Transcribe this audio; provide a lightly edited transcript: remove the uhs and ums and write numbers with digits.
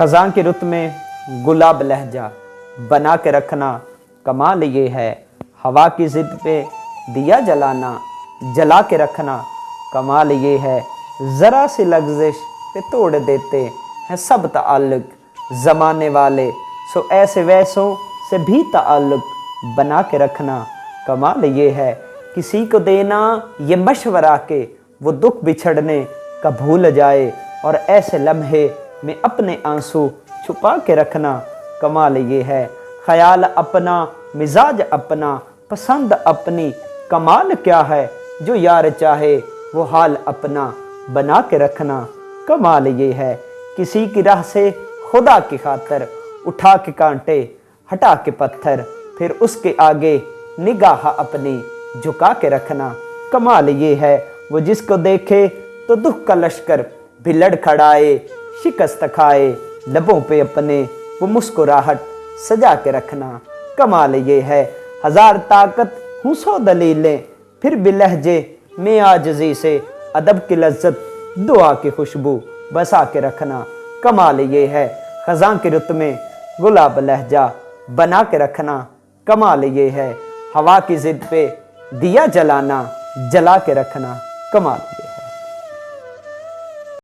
खज़ां की रुत में गुलाब लहजा बना के रखना कमाल ये है। हवा की ज़िद पे दिया जलाना जला के रखना कमाल ये है। ज़रा सी लग़्ज़िश पे तोड़ देते हैं सब ताल्लुक़ ज़माने वाले, सो ऐसे वैसों से भी ताल्लुक़ बना के रखना कमाल ये है। किसी को देना ये मशवरा के वो दुख बिछड़ने का भूल जाए, और ऐसे लम्हे में अपने आंसू छुपा के रखना कमाल ये है। ख्याल अपना मिजाज अपना पसंद अपनी, कमाल क्या है जो यार चाहे वो हाल अपना बना के रखना कमाल ये है। किसी की राह से खुदा की खातर उठा के कांटे हटा के पत्थर, फिर उसके आगे निगाह अपनी झुका के रखना कमाल ये है। वो जिसको देखे तो दुख का लश्कर भी लड़ खड़ाए, शिकस्त खाए लबों पे अपने वो मुस्कुराहट सजा के रखना कमाल ये है। हज़ार ताकत हूँ सौ दलीलें फिर भी लहजे में आजिज़ी से अदब की लज्जत दुआ की खुशबू बसा के रखना कमाल ये है। खज़ां की रुत में गुलाब लहजा बना के रखना कमाल ये है। हवा की ज़िद पे दिया जलाना जला के रखना कमाल।